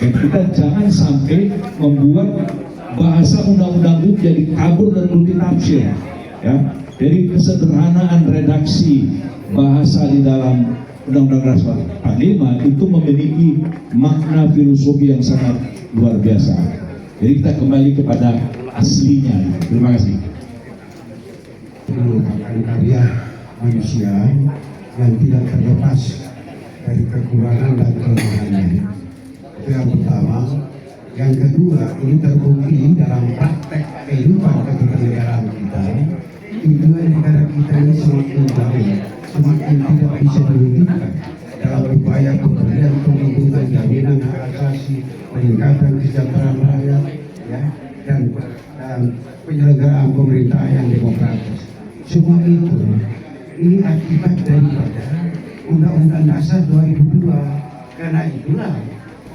Dan kita jangan sampai membuat bahasa undang-undang itu jadi kabur dan multitafsir. Ya, jadi kesederhanaan redaksi bahasa di dalam Undang-Undang Dasar 45 itu memiliki makna filosofi yang sangat luar biasa. Jadi kita kembali kepada aslinya. Terima kasih. Merupakan karya manusia yang tidak terlepas dari kekurangan dan kelemahannya. Itu yang pertama. Yang kedua, ini terbukti dalam praktek kehidupan ketatanegaraan kita. Tujuan negara kita ini semakin jauh, semakin tidak bisa diwujudkan dalam upaya pemberian perlindungan jaminan hak asasi, peningkatan kesejahteraan rakyat, ya, dan penyelenggaraan pemerintahan yang demokratis. Semua itu ini akibat daripada Undang-Undang Dasar 2002. Karena itulah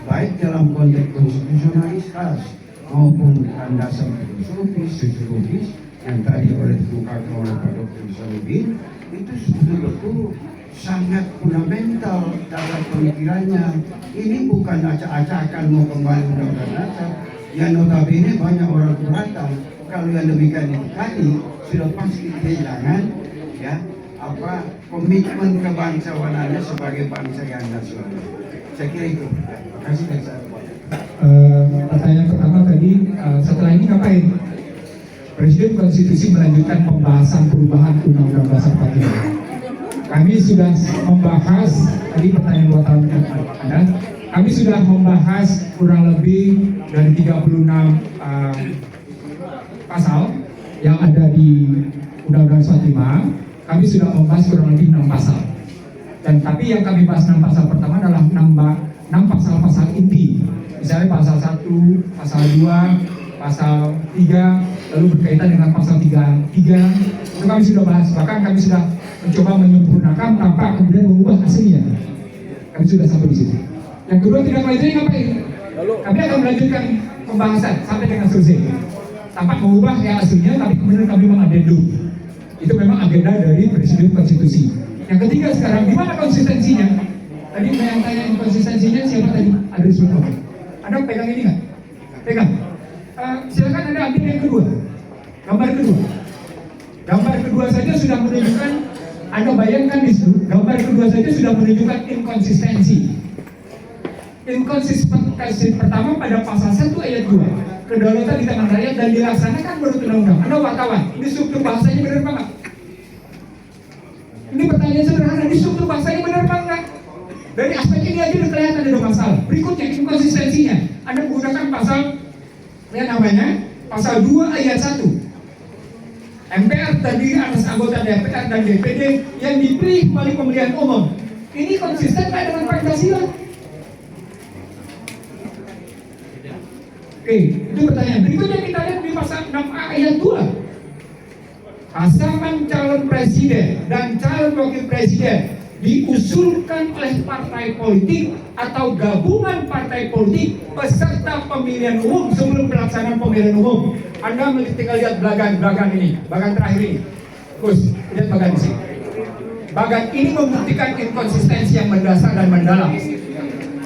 baik dalam konteks konstitusionalitas maupun landasan filosofis, sosiologis yang tadi dikemukakan oleh Pak Dr. Isanuddin, itu betul-betul sangat fundamental dalam pemikirannya. Ini bukan acak-acakan mau kembali Undang-Undang Dasar yang notabene banyak orang keberatan. Kalau yang demikian itu tadi sudah pasti kehilangan ya komitmen kebangsawanannya sebagai bangsa yang nasional. Saya kira itu. Terima kasih dari saya. Pertanyaan pertama tadi, setelah ini ngapain? Presiden Konstitusi melanjutkan pembahasan perubahan Undang-Undang Dasar 45. Kami sudah membahas, tadi pertanyaan wartawan Anda, kami sudah membahas kurang lebih dari 36 pasal yang ada di Undang-Undang 45. Kami sudah membahas kurang lebih 6 pasal. Dan tapi yang kami bahas 6 pasal pertama adalah 6 pasal-pasal inti. Misalnya pasal 1, pasal 2, pasal 3, lalu berkaitan dengan pasal 33, itu kami sudah bahas. Bahkan kami sudah mencoba menyempurnakan tanpa kemudian mengubah hasilnya. Kami sudah sampai di situ. Yang kedua, tidak lanjutnya ngapain? Kami akan melanjutkan pembahasan sampai dengan selesai. Tanpa mengubah yang aslinya, tapi kemudian kami mengadendum. Itu memang agenda dari Presiden Konstitusi. Yang ketiga sekarang, di mana konsistensinya? Tadi yang tanya konsistensinya siapa tadi? Ada Sultan. Anda pegang ini nggak? Pegang. Silakan Anda ambil yang kedua. Gambar kedua. Gambar kedua saja sudah menunjukkan, Anda bayangkan di situ, gambar kedua saja sudah menunjukkan inkonsistensi. Inkonsistensi pertama pada pasal 1 ayat 2. Kedaulatan di tangan rakyat dan dilaksanakan menurut undang-undang. Anda wartawan, ini struktur bahasanya benar apa enggak? Ini pertanyaan sederhana, ini struktur bahasanya benar apa enggak? Dari aspek ini aja udah kelihatan ada masalah. Berikutnya inkonsistensinya. Anda menggunakan pasal yang namanya pasal 2 ayat 1. MPR terdiri atas anggota DPR dan DPD yang dipilih melalui pemilihan umum. Ini konsisten nggak dengan Pancasila? Oke, itu pertanyaan. Berikutnya kita lihat di pasal 6A ayat 2. Pasangan calon presiden dan calon wakil presiden diusulkan oleh partai politik atau gabungan partai politik peserta pemilihan umum sebelum pelaksanaan pemilihan umum. Anda tinggal lihat bagan ini, bagan terakhir ini. Gus, lihat bagan di sini. Bagan ini membuktikan inkonsistensi yang mendasar dan mendalam.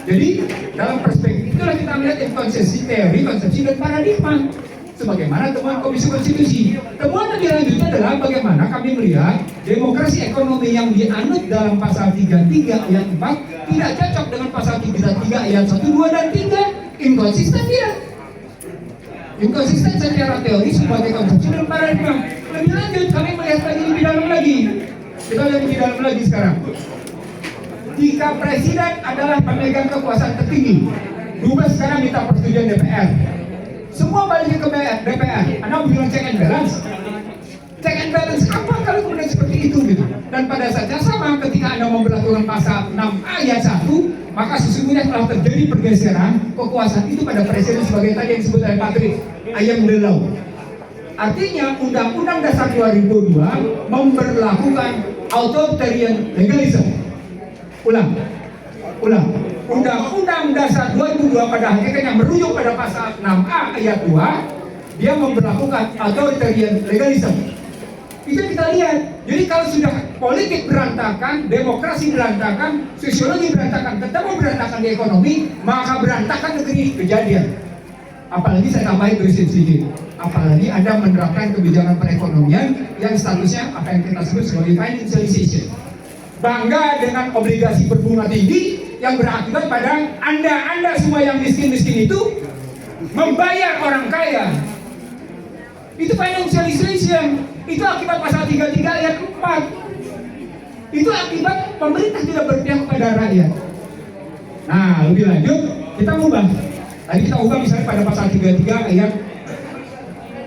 Jadi dalam perspektif itulah kita melihat inkonsistensi teori, konsepsi dan paradigma. Sebagaimana temuan Komisi Konstitusi. Temuan lebih lanjutnya adalah bagaimana kami melihat demokrasi ekonomi yang dianut dalam pasal 33 ayat 4 tidak cocok dengan pasal 33 ayat 1, 2, dan 3. Inkonsisten dia. Inkonsisten secara teori sebagai konsepsi dan paradigma. Lebih lanjut kami melihat lagi lebih dalam lagi. Kita lihat lebih dalam lagi sekarang. Jika presiden adalah pemegang kekuasaan tertinggi, Dubes sekarang minta persetujuan DPR. Semua balik ke DPR. Anda bilang check and balance. Check and balance apa kalau kemudian seperti itu gitu. Dan pada saat yang sama ketika Anda memberlakukan pasal 6 ayat 1, maka sesungguhnya telah terjadi pergeseran kekuasaan itu pada presiden sebagai tadi yang disebut oleh Patrick ayam delau. Artinya Undang-Undang Dasar 2002 memberlakukan authoritarian legalism. Ulang. Undang-Undang Dasar 2002 pada hakikatnya merujuk pada pasal 6A ayat 2, dia memberlakukan authoritarian legalism. Itu kita lihat. Jadi kalau sudah politik berantakan, demokrasi berantakan, sosiologi berantakan, ketemu berantakan di ekonomi, maka berantakan negeri kejadian. Apalagi saya tambahin prinsip sedikit. Apalagi Anda menerapkan kebijakan perekonomian yang statusnya apa yang kita sebut sebagai financialization. Bangga dengan obligasi berbunga tinggi yang berakibat pada Anda semua yang miskin-miskin itu membayar orang kaya. Itu financialization. Itu akibat pasal 33 ayat 4. Itu akibat pemerintah tidak berpihak kepada rakyat. Nah, lebih lanjut, kita ubah. Tadi kita ubah misalnya pada pasal 33 ayat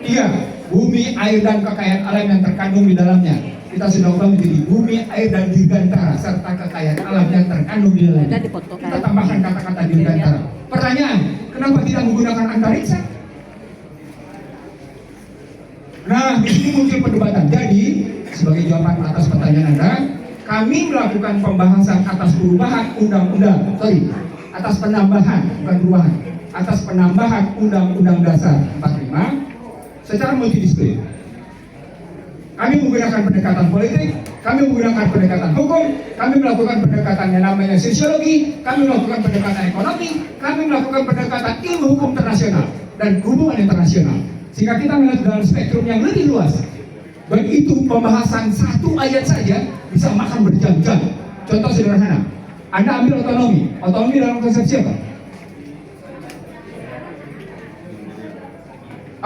3, bumi, air, dan kekayaan alam yang terkandung di dalamnya. Kita sudah ubah menjadi bumi, air, dan dirgantara serta kekayaan alam yang terkandung di dalamnya. Kita tambahkan kata-kata dirgantara. Pertanyaan, kenapa tidak menggunakan antariksa? Nah, di sini muncul perdebatan. Jadi, sebagai jawaban atas pertanyaan Anda, kami melakukan pembahasan atas perubahan undang-undang, atas penambahan, bukan perubahan, atas penambahan Undang-Undang Dasar 45 secara multidisiplin. Kami menggunakan pendekatan politik, kami menggunakan pendekatan hukum, kami melakukan pendekatan yang namanya sosiologi, kami melakukan pendekatan ekonomi, kami melakukan pendekatan ilmu hukum internasional dan hubungan internasional. Sehingga kita melihat dalam spektrum yang lebih luas. Begitu pembahasan satu ayat saja bisa makan berjam-jam. Contoh sederhana, Anda ambil otonomi dalam konsepsi apa?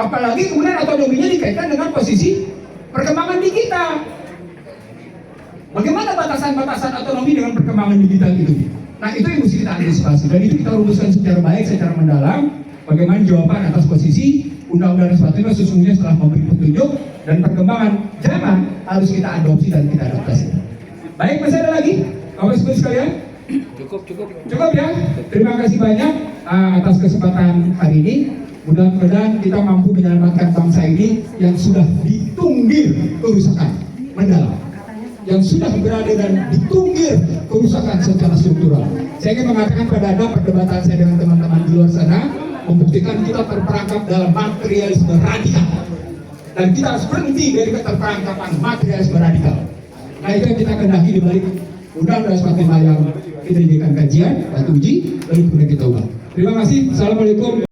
Apalagi kemudian otonominya dikaitkan dengan posisi perkembangan digital. Bagaimana batasan-batasan otonomi dengan perkembangan digital itu? Nah, itu yang mesti kita antisipasi dan itu kita rumuskan secara baik, secara mendalam. Bagaimana jawaban atas posisi Undang-Undang 45 sesungguhnya setelah memberi petunjuk dan perkembangan zaman harus kita adopsi dan kita adaptasi. Baik, masih ada lagi? Bapak Ibu sekalian? Cukup ya. Terima kasih banyak atas kesempatan hari ini. Mudah-mudahan kita mampu menyelamatkan bangsa ini yang sudah ditunggir kerusakan mendalam, yang sudah berada dan ditunggir kerusakan secara struktural. Saya ingin mengatakan pada Anda, perdebatan saya dengan teman-teman di luar sana membuktikan kita terperangkap dalam materialisme radikal dan kita harus berhenti dari keterperangkapan materialisme radikal. Nah, itu yang kita kendaki di balik Undang-Undang 45 yang kita jadikan kajian, kita uji, lalu kemudian kita ubah. Terima kasih. Assalamualaikum.